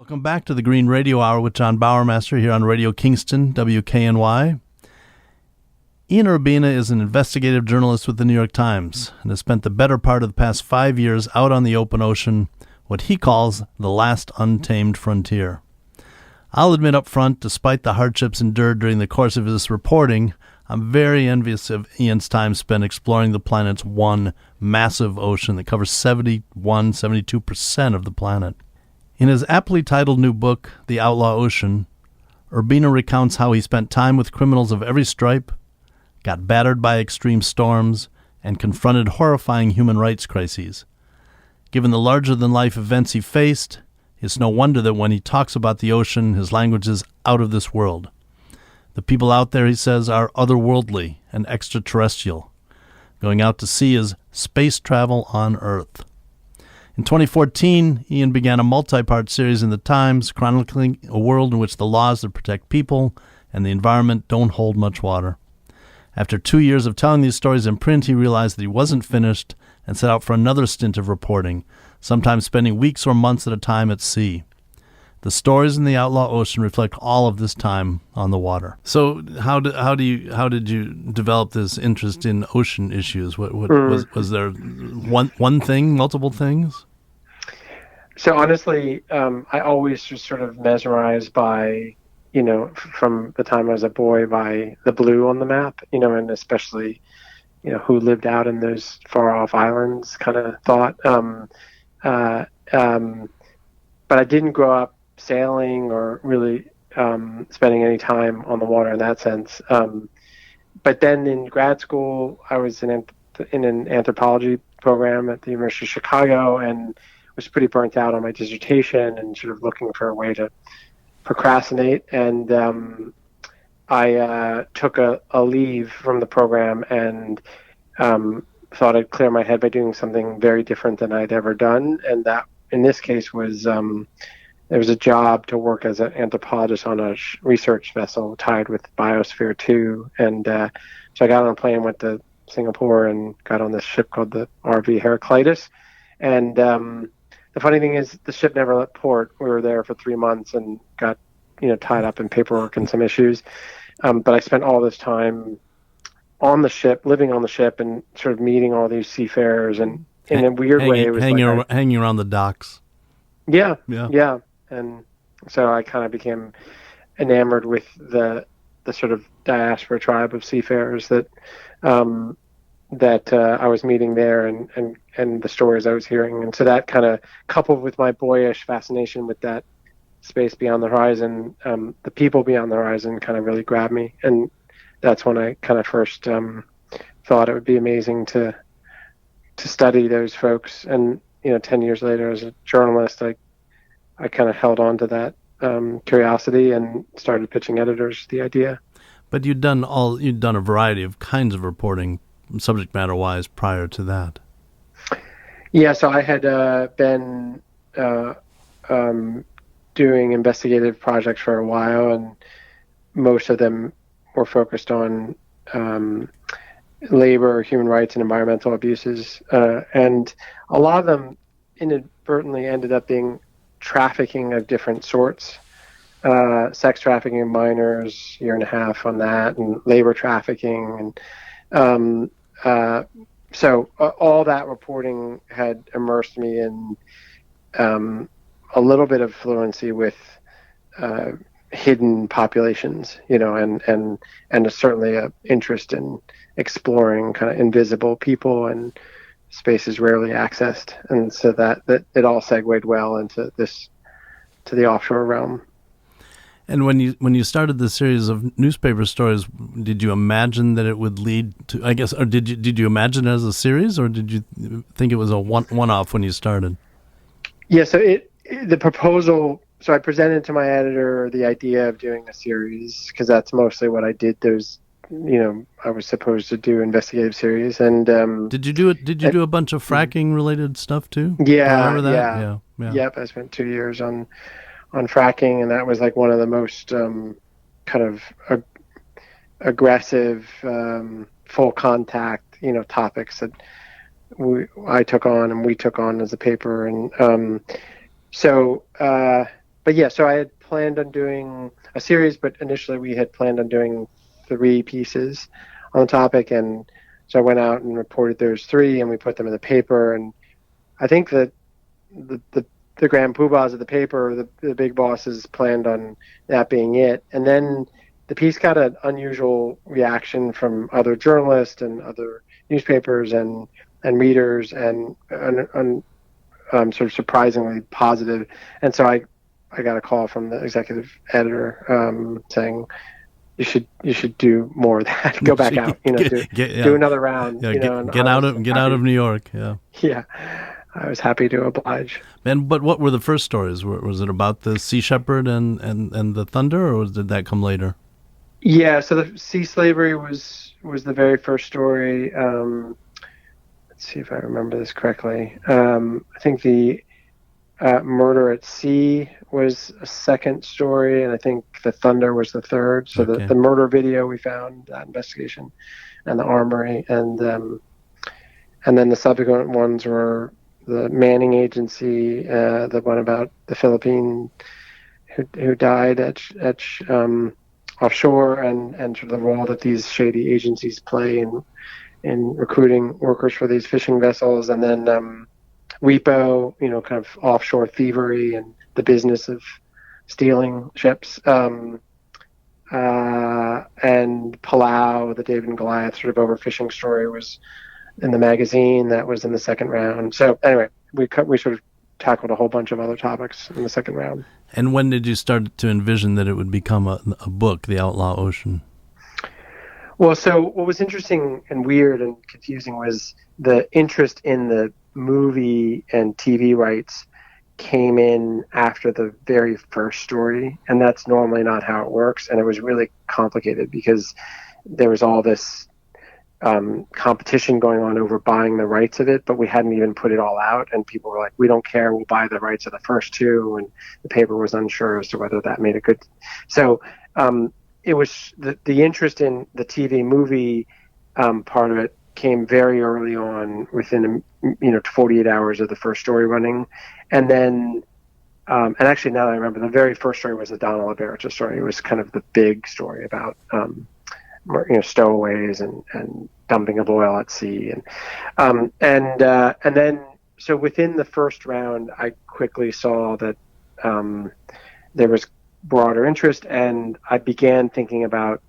Welcome back to the Green Radio Hour with John Bowermaster here on Radio Kingston, WKNY. Ian Urbina is an investigative journalist with the New York Times and has spent the better part of the past 5 years out on the open ocean, what he calls the last untamed frontier. I'll admit up front, despite the hardships endured during the course of his reporting, I'm very envious of Ian's time spent exploring the planet's one massive ocean that covers 72% of the planet. In his aptly titled new book, The Outlaw Ocean, Urbina recounts how he spent time with criminals of every stripe, got battered by extreme storms, and confronted horrifying human rights crises. Given the larger-than-life events he faced, it's no wonder that when he talks about the ocean, his language is out of this world. The people out there, he says, are otherworldly and extraterrestrial. Going out to sea is space travel on Earth. In 2014, Ian began a multi-part series in The Times chronicling a world in which the laws that protect people and the environment don't hold much water. After 2 years of telling these stories in print, he realized that he wasn't finished and set out for another stint of reporting, sometimes spending weeks or months at a time at sea. The stories in the Outlaw Ocean reflect all of this time on the water. So, how did you develop this interest in ocean issues? Was there one thing, multiple things? So honestly, I always was sort of mesmerized by, from the time I was a boy, by the blue on the map, and especially, who lived out in those far off islands kind of thought. But I didn't grow up sailing or really spending any time on the water in that sense. But then in grad school, I was in an anthropology program at the University of Chicago and was pretty burnt out on my dissertation and sort of looking for a way to procrastinate. And I took a leave from the program and thought I'd clear my head by doing something very different than I'd ever done. And that, in this case, was there was a job to work as an anthropologist on a research vessel tied with Biosphere 2. And so I got on a plane, went to Singapore, and got on this ship called the RV Heraclitus. And the funny thing is, the ship never left port. We were there for 3 months and got, tied up in paperwork and some issues. But I spent all this time on the ship, living on the ship, and sort of meeting all these seafarers. And in a weird way, it was hanging around the docks. Yeah. And so I kind of became enamored with the sort of diaspora tribe of seafarers that I was meeting there, and the stories I was hearing. And so that kind of, coupled with my boyish fascination with that space beyond the horizon, the people beyond the horizon kind of really grabbed me. And that's when I kind of first thought it would be amazing to study those folks. And, 10 years later as a journalist, I kind of held on to that curiosity and started pitching editors the idea. But you'd done a variety of kinds of reporting, subject matter wise, prior to that. Yeah, so I had been doing investigative projects for a while, and most of them were focused on labor, human rights, and environmental abuses. And a lot of them inadvertently ended up being trafficking of different sorts. Sex trafficking of minors, 1.5 years on that, and labor trafficking. And so all that reporting had immersed me in a little bit of fluency with hidden populations, and certainly an interest in exploring kind of invisible people and spaces rarely accessed. And so that it all segued well into the offshore realm. And when you started the series of newspaper stories, did you imagine that it would lead to, I guess, or did you imagine it as a series, or did you think it was a one-off when you started? Yeah, so the proposal, so I presented to my editor the idea of doing a series, because that's mostly what I did. There's, I was supposed to do investigative series. And did you do a bunch of fracking related stuff too? Yeah, remember that? Yeah. Yep, I spent 2 years on fracking, and that was like one of the most kind of aggressive, full contact, topics that I took on and we took on as a paper. And so but yeah, so I had planned on doing a series, but initially we had planned on doing 3 pieces on the topic, and so I went out and reported there's 3, and we put them in the paper. And I think that the grand poobahs of the paper, the big bosses, planned on that being it. And then the piece got an unusual reaction from other journalists and other newspapers and readers, and sort of surprisingly positive. And so I got a call from the executive editor saying, you should do more of that. Go back out, do another round. Yeah, and get out of New York. Yeah. Yeah, I was happy to oblige. But what were the first stories? Was it about the Sea Shepherd and the Thunder, or did that come later? Yeah, so the sea slavery was the very first story. Let's see if I remember this correctly. I think the Murder at Sea was a second story, and I think the Thunder was the third. So the murder video we found, that investigation, and the armory, and then the subsequent ones were the Manning Agency, the one about the Philippine who died at offshore, and sort of the role that these shady agencies play in recruiting workers for these fishing vessels, and then WIPO, kind of offshore thievery and the business of stealing ships, and Palau, the David and Goliath sort of overfishing story, was in the magazine. That was in the second round. So anyway, we sort of tackled a whole bunch of other topics in the second round. And when did you start to envision that it would become a book, The Outlaw Ocean? Well, so what was interesting and weird and confusing was the interest in the movie and TV rights came in after the very first story, and that's normally not how it works. And it was really complicated because there was all this competition going on over buying the rights of it, but we hadn't even put it all out, and people were like, we don't care, we'll buy the rights of the first 2, and the paper was unsure as to whether that made a good. So it was the interest in the TV movie part of it came very early on, within 48 hours of the first story running. And then and actually, now that I remember, the very first story was the Donald Alberta story. It was kind of the big story about stowaways and dumping of oil at sea, and then so within the first round, I quickly saw that there was broader interest, and I began thinking about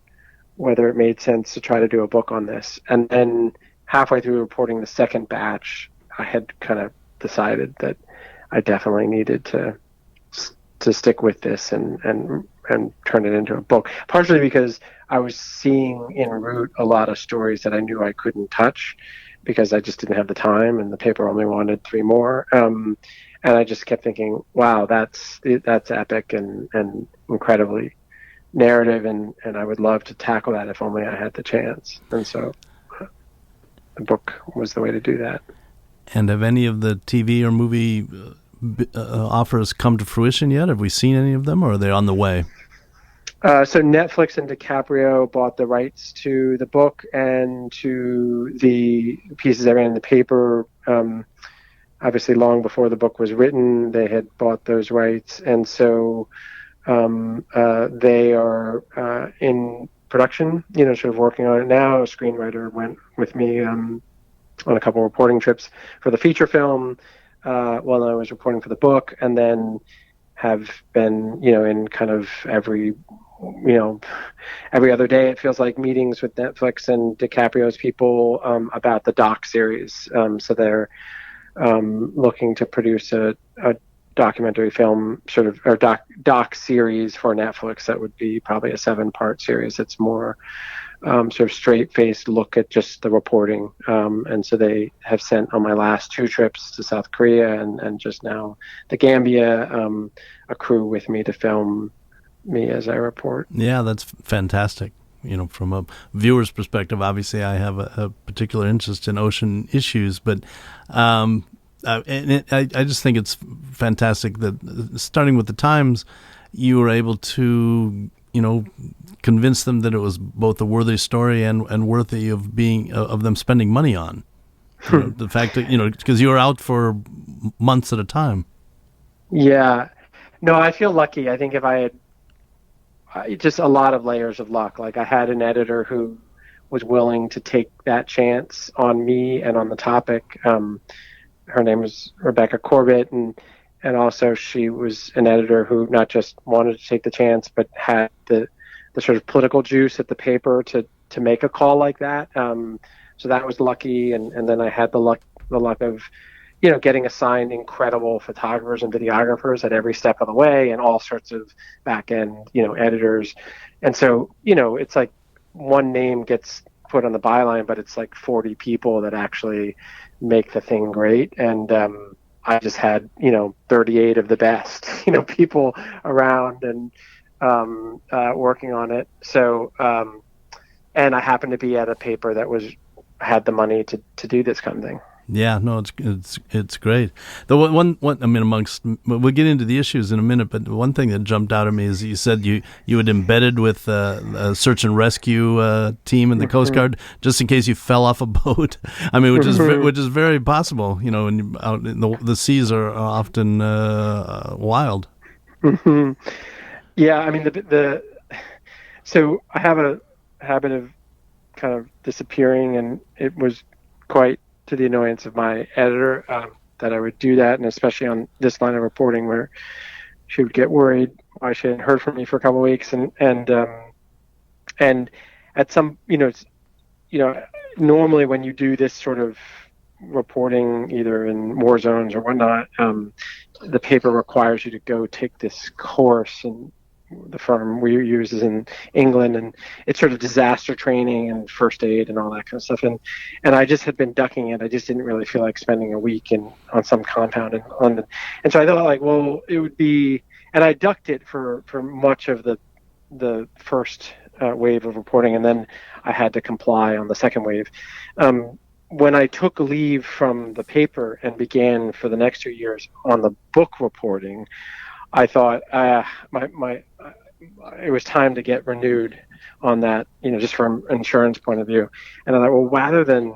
whether it made sense to try to do a book on this. And then halfway through reporting the second batch, I had kind of decided that I definitely needed to stick with this and turn it into a book, partially because I was seeing en route a lot of stories that I knew I couldn't touch because I just didn't have the time, and the paper only wanted 3 more. And I just kept thinking, wow, that's epic and incredibly narrative, and I would love to tackle that if only I had the chance. And so the book was the way to do that. And have any of the TV or movie offers come to fruition yet? Have we seen any of them, or are they on the way? So Netflix and DiCaprio bought the rights to the book and to the pieces I ran in the paper. Obviously, long before the book was written, they had bought those rights, and so they are in production. Sort of working on it now. A screenwriter went with me on a couple reporting trips for the feature film while I was reporting for the book, and then have been, in kind of every other day, it feels like, meetings with Netflix and DiCaprio's people about the doc series. So they're looking to produce a documentary film, sort of, or doc series for Netflix that would be probably a 7-part series. It's more sort of straight-faced look at just the reporting. And so they have sent, on my last 2 trips to South Korea and just now the Gambia, a crew with me to film me as I report. Yeah, that's fantastic. From a viewer's perspective, obviously I have a particular interest in ocean issues, but I just think it's fantastic that, starting with the Times, you were able to, convince them that it was both a worthy story and worthy of them spending money on. The fact that, because you were out for months at a time. Yeah. No, I feel lucky. I think if just a lot of layers of luck. Like I had an editor who was willing to take that chance on me and on the topic. Her name was Rebecca Corbett, and also she was an editor who not just wanted to take the chance, but had the sort of political juice at the paper to make a call like that. So that was lucky, and then I had the luck of getting assigned incredible photographers and videographers at every step of the way, and all sorts of back end editors. And so it's like one name gets put on the byline, but it's like 40 people that actually make the thing great. And I just had 38 of the best people around and working on it. So and I happened to be at a paper that had the money to do this kind of thing. Yeah, no, it's great. The one I mean, we'll get into the issues in a minute, but one thing that jumped out at me is you said you had embedded with a search and rescue team in the Coast Guard just in case you fell off a boat. I mean, which is very possible. When out in the seas are often wild. Mm-hmm. Yeah, I mean so I have a habit of kind of disappearing, and it was quite to the annoyance of my editor that I would do that, and especially on this line of reporting where she would get worried why she hadn't heard from me for a couple of weeks, and at some normally when you do this sort of reporting either in war zones or whatnot, the paper requires you to go take this course, and the firm we use is in England, and it's sort of disaster training and first aid and all that kind of stuff. And I just had been ducking it. I just didn't really feel like spending a week on some compound in London. And so I thought, like, well, it would be, and I ducked it for much of the first wave of reporting, and then I had to comply on the second wave. When I took leave from the paper and began for the next 2 years on the book reporting, I thought it was time to get renewed on that, just from an insurance point of view. And I thought, well, rather than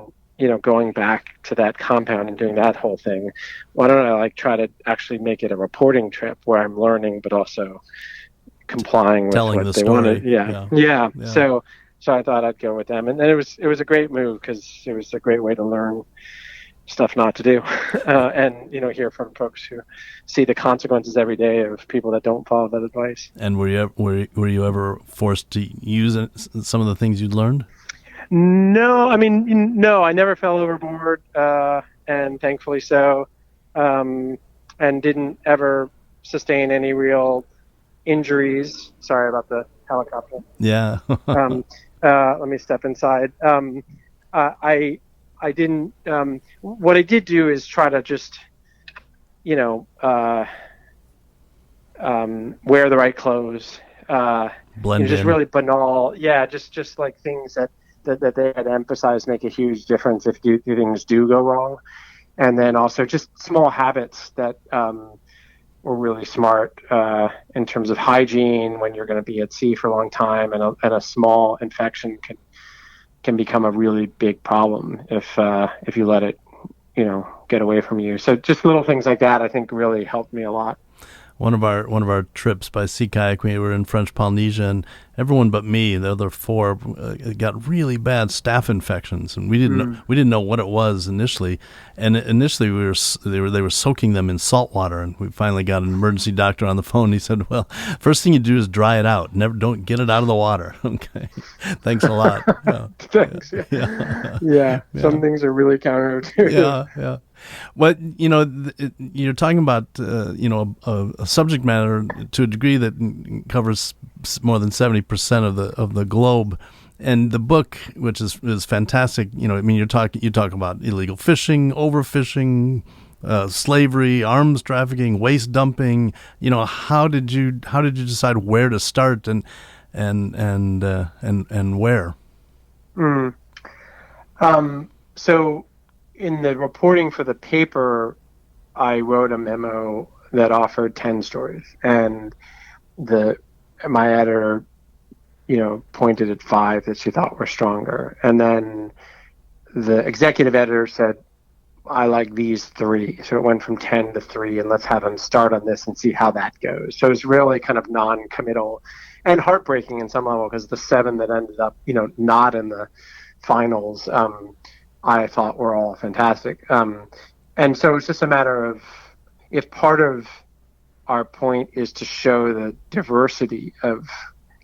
going back to that compound and doing that whole thing, why don't I try to actually make it a reporting trip where I'm learning but also complying with Telling what the they story. wanted. Yeah. So I thought I'd go with them, and then it was a great move because it was a great way to learn stuff not to do, and hear from folks who see the consequences every day of people that don't follow that advice. And were you ever forced to use some of the things you'd learned? No, I mean, no, I never fell overboard, and thankfully so, and didn't ever sustain any real injuries. Sorry about the helicopter. Yeah. Let me step inside. I didn't. What I did do is try to just, wear the right clothes. Blend just in. really banal. Yeah, just like things that they had emphasized make a huge difference if things do go wrong, and then also just small habits that were really smart in terms of hygiene when you're going to be at sea for a long time, and a small infection can become a really big problem if you let it, get away from you. So just little things like that, I think, really helped me a lot. One of our trips by sea kayak, we were in French Polynesia, and everyone but me, the other four, got really bad staph infections, and we didn't know what it was initially. And initially they were soaking them in salt water, and we finally got an emergency doctor on the phone. He said, "Well, first thing you do is dry it out. Don't get it out of the water." Okay, thanks a lot. Yeah. Thanks. Yeah. Some things are really counterintuitive. Yeah. Well, you're talking about a subject matter to a degree that covers more than 70% of the globe, and the book, which is fantastic. You talk about illegal fishing, overfishing, slavery, arms trafficking, waste dumping. How did you decide where to start and where? So in the reporting for the paper, I wrote a memo that offered 10 stories, and my editor, pointed at 5 that she thought were stronger, and then the executive editor said I like these three. So it went from 10 to 3, and let's have them start on this and see how that goes. So it's really kind of non-committal and heartbreaking in some level, because the 7 that ended up, not in the finals, I thought were all fantastic. And so it's just a matter of, if part of our point is to show the diversity of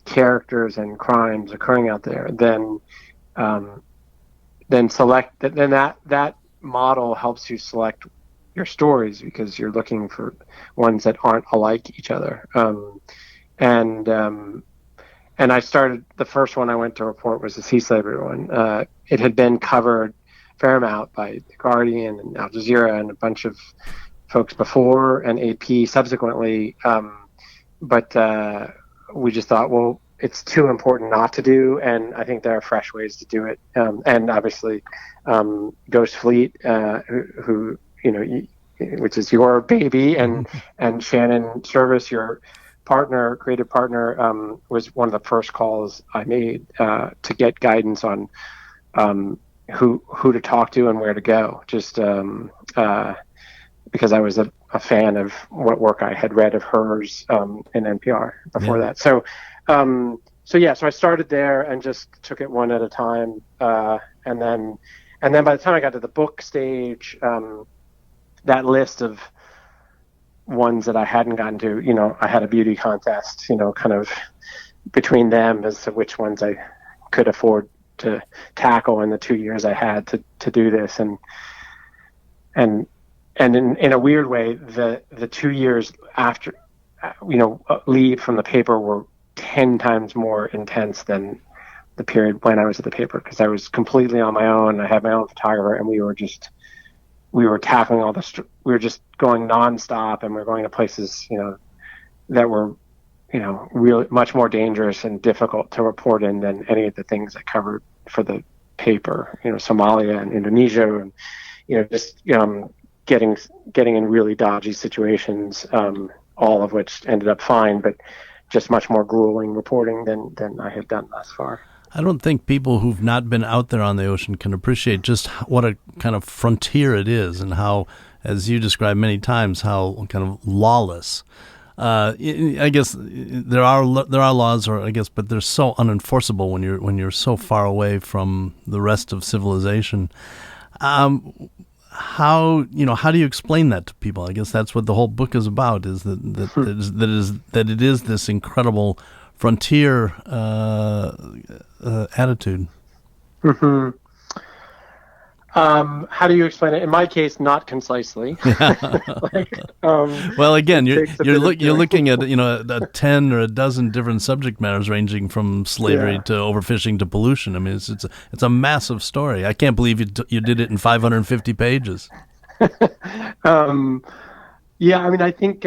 characters and crimes occurring out there, then that model helps you select your stories, because you're looking for ones that aren't alike each other. And I started, the first one I went to report was the sea slavery one. It had been covered a fair amount by The Guardian and Al Jazeera and a bunch of folks before, and AP subsequently. But we just thought, well, it's too important not to do, and I think there are fresh ways to do it. And obviously, Ghost Fleet, who which is your baby, and Shannon Service, your creative partner, was one of the first calls I made to get guidance on who to talk to and where to go. Just because I was a fan of what work I had read of hers in NPR before that. So I started there and just took it one at a time, and then by the time I got to the book stage, that list of ones that I hadn't gotten to, I had a beauty contest, kind of between them as to which ones I could afford to tackle in the 2 years I had to do this, and in a weird way, the 2 years after, leave from the paper were 10 times more intense than the period when I was at the paper, because I was completely on my own. I had my own photographer, and we were tackling all this. We were just going nonstop, and we were going to places, that were, really much more dangerous and difficult to report in than any of the things I covered for the paper. Somalia and Indonesia, and just getting in really dodgy situations, all of which ended up fine, but just much more grueling reporting than I had done thus far. I don't think people who've not been out there on the ocean can appreciate just what a kind of frontier it is, and how, as you described many times, how kind of lawless. I guess there are laws, but they're so unenforceable when you're so far away from the rest of civilization. How do you explain that to people? I guess that's what the whole book is about: is that it is this incredible frontier attitude. Mm-hmm. How do you explain it? In my case, not concisely. Well, again, you're looking at a 10 or a dozen different subject matters, ranging from slavery to overfishing to pollution. I mean, it's a massive story. I can't believe you did it in 550 pages. Yeah, I mean, I think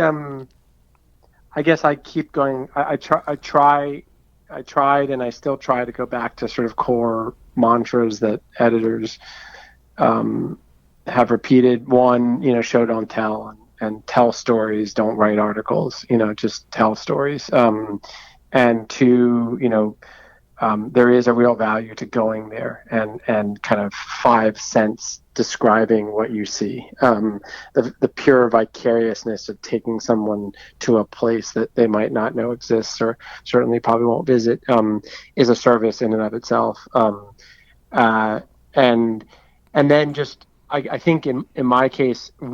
I guess I keep going. I tried, and I still try to go back to sort of core mantras that editors have repeated. One, show, don't tell, and tell stories, don't write articles, just tell stories. And two, there is a real value to going there and kind of 5 cents describing what you see. The pure vicariousness of taking someone to a place that they might not know exists, or certainly probably won't visit, is a service in and of itself. And then just, I think in my case, I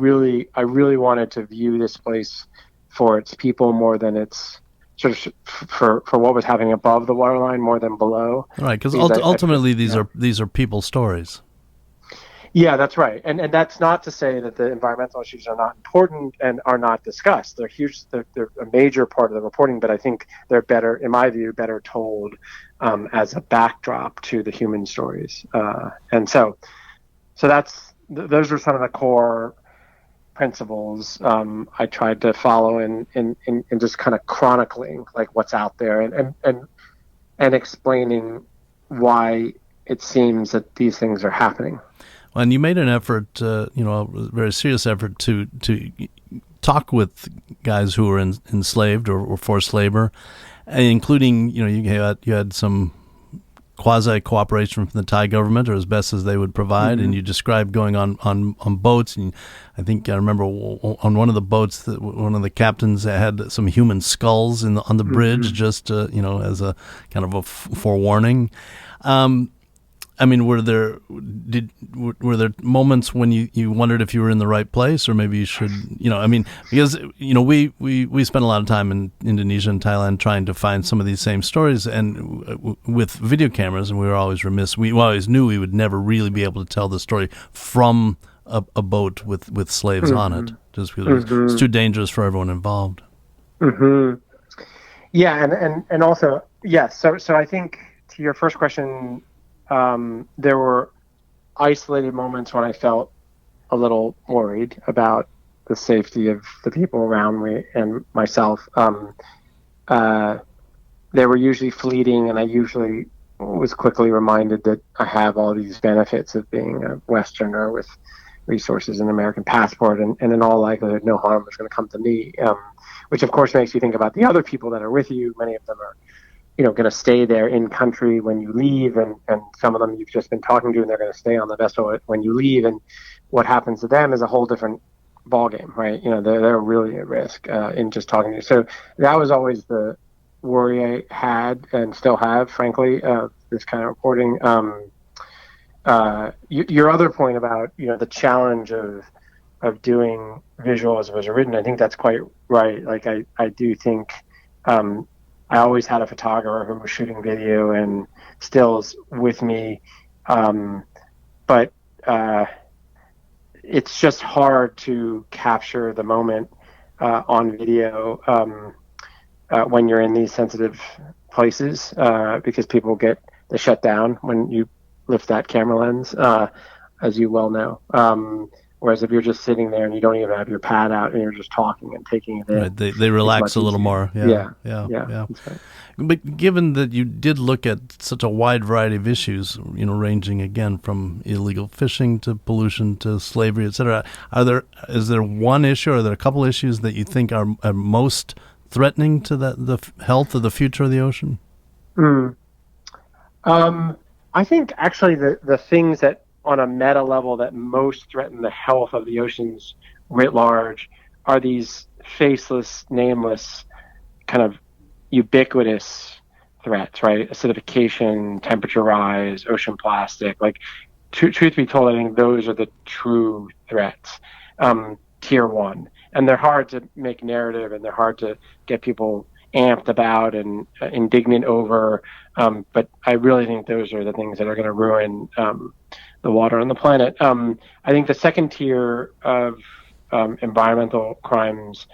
really wanted to view this place for its people more than its sort of for what was happening above the waterline more than below. Right, because ultimately these are people's stories. Yeah, that's right. And that's not to say that the environmental issues are not important and are not discussed. They're huge. They're a major part of the reporting, but I think they're better, in my view, better told as a backdrop to the human stories. And so those are some of the core principles I tried to follow in just kind of chronicling like what's out there and explaining why it seems that these things are happening. Well, and you made an effort, a very serious effort to talk with guys who were enslaved or forced labor, including, you had some quasi-cooperation from the Thai government, or as best as they would provide. And you described going on boats, and I think I remember on one of the boats that one of the captains had some human skulls on the bridge, just as a kind of a forewarning. I mean, were there moments when you wondered if you were in the right place, or maybe you should, because we spent a lot of time in Indonesia and Thailand trying to find some of these same stories, and with video cameras, and we were always remiss. We always knew we would never really be able to tell the story from a boat with slaves on it, just because it's too dangerous for everyone involved. Yeah, and also yes. So I think to your first question. There were isolated moments when I felt a little worried about the safety of the people around me and myself. They were usually fleeting, and I usually was quickly reminded that I have all these benefits of being a Westerner with resources and an American passport, and in all likelihood, no harm is going to come to me, which of course makes you think about the other people that are with you. Many of them are going to stay there in country when you leave, and some of them you've just been talking to, and they're going to stay on the vessel when you leave, and what happens to them is a whole different ballgame, right? They're really at risk in just talking to you. So that was always the worry I had and still have, frankly, this kind of reporting. Your other point about the challenge of doing visual as it was written, I think that's quite right. Like I do think. I always had a photographer who was shooting video and stills with me, but it's just hard to capture the moment on video when you're in these sensitive places because people get shut down when you lift that camera lens, as you well know. Whereas if you're just sitting there and you don't even have your pad out and you're just talking and taking it in, right, they relax a little more. Yeah. That's right. But given that you did look at such a wide variety of issues, ranging again from illegal fishing to pollution to slavery, etc., is there one issue, or are there a couple issues that you think are most threatening to the health of the future of the ocean? I think actually the things that on a meta level that most threaten the health of the oceans writ large are these faceless, nameless, kind of ubiquitous threats, right? Acidification, temperature rise, ocean plastic. Like, truth be told, I think those are the true threats, tier one. And they're hard to make narrative, and they're hard to get people amped about and indignant over. But I really think those are the things that are going to ruin the water on the planet. I think the second tier of environmental crimes,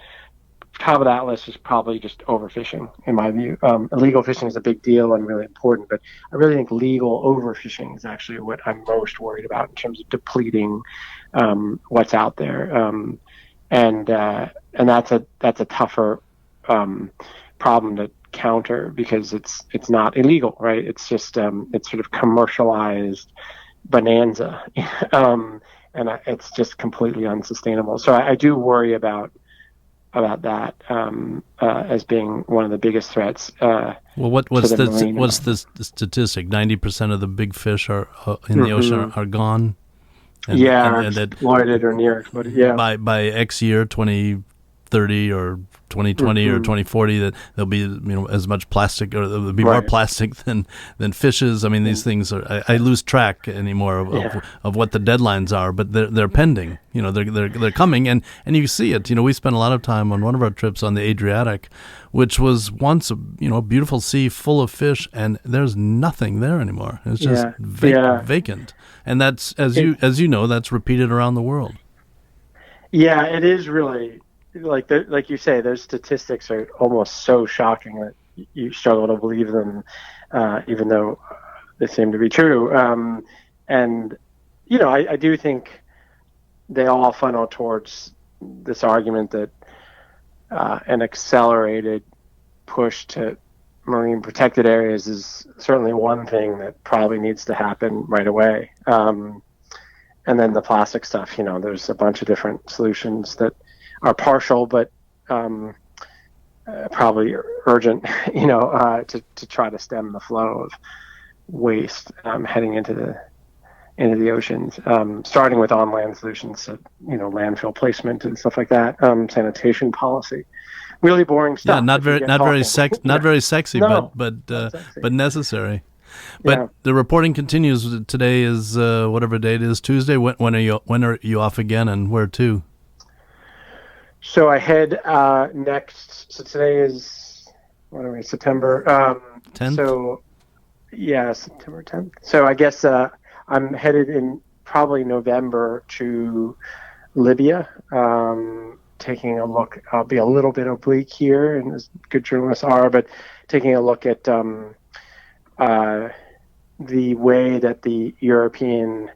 top of that list is probably just overfishing, in my view. Illegal fishing is a big deal and really important, but I really think legal overfishing is actually what I'm most worried about in terms of depleting what's out there. And that's a tougher problem to counter because it's not illegal, right? It's just it's sort of commercialized bonanza, and it's just completely unsustainable. So I do worry about that as being one of the biggest threats. Well, what's the statistic? 90% of the big fish are in the ocean are gone. And exploited or near exploited. Yeah. By X year, 2030 or 2020 or 2040, that there'll be as much plastic, or there'll be more plastic than fishes. I mean, these things are. I lose track anymore of what the deadlines are, but they're pending. They're coming, and you see it. We spent a lot of time on one of our trips on the Adriatic, which was once a beautiful sea full of fish, and there's nothing there anymore. It's just vacant, and that's as you know, that's repeated around the world. Yeah, it is really. Like you say, those statistics are almost so shocking that you struggle to believe them, even though they seem to be true. And I do think they all funnel towards this argument that an accelerated push to marine protected areas is certainly one thing that probably needs to happen right away. And then the plastic stuff, there's a bunch of different solutions that are partial, but probably urgent, to try to stem the flow waste heading into the oceans, starting with on-land solutions, so, landfill placement and stuff like that, sanitation policy. Really boring stuff. Yeah, not very sexy, No, but necessary. But Yeah. the reporting continues. Today is whatever date it is, Tuesday. When are you off again, and where to? So I head next. So today is September 10th? So yeah, September 10th. So I guess I'm headed in probably November to Libya. Taking a look. I'll be a little bit oblique here, and as good journalists are, but taking a look at the way that the European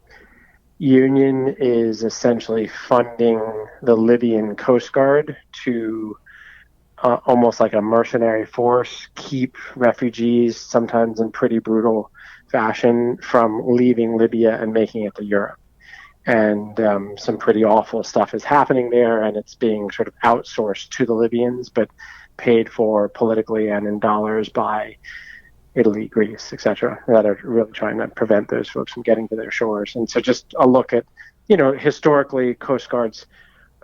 Union is essentially funding the Libyan Coast Guard to almost like a mercenary force, keep refugees, sometimes in pretty brutal fashion, from leaving Libya and making it to Europe. And some pretty awful stuff is happening there, and it's being sort of outsourced to the Libyans, but paid for politically and in dollars by Italy, Greece, etc., that are really trying to prevent those folks from getting to their shores. And so just a look at, historically, Coast Guards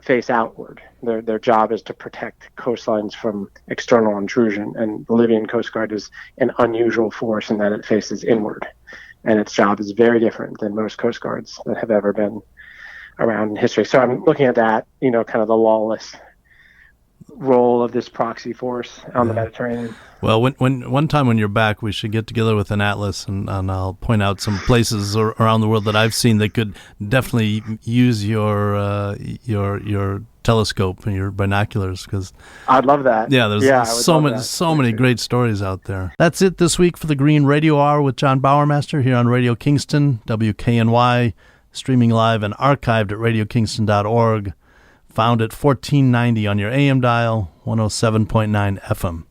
face outward. Their job is to protect coastlines from external intrusion, and the Libyan Coast Guard is an unusual force in that it faces inward. And its job is very different than most Coast Guards that have ever been around in history. So I'm looking at that, kind of the lawless role of this proxy force on the Mediterranean. Well, when one time when you're back, we should get together with an atlas, and I'll point out some places around the world that I've seen that could definitely use your telescope and your binoculars, because I'd love that. Yeah, there's so many great stories out there. That's it this week for the Green Radio Hour with John Bowermaster here on Radio Kingston, WKNY, streaming live and archived at radiokingston.org. Found at 1490 on your AM dial, 107.9 FM.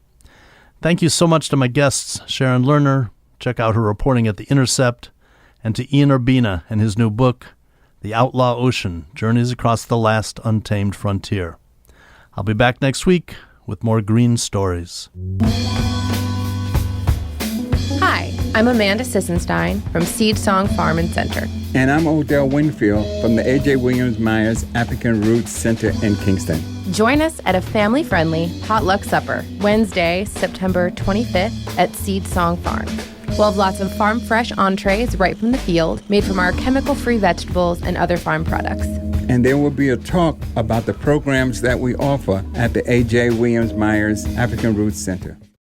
Thank you so much to my guests, Sharon Lerner. Check out her reporting at The Intercept, and to Ian Urbina and his new book, The Outlaw Ocean, Journeys Across the Last Untamed Frontier. I'll be back next week with more green stories. Hi, I'm Amanda Sissenstein from Seed Song Farm and Center. And I'm Odell Winfield from the A.J. Williams Myers African Roots Center in Kingston. Join us at a family-friendly potluck supper, Wednesday, September 25th at Seed Song Farm. We'll have lots of farm-fresh entrees right from the field, made from our chemical-free vegetables and other farm products. And there will be a talk about the programs that we offer at the A.J. Williams Myers African Roots Center.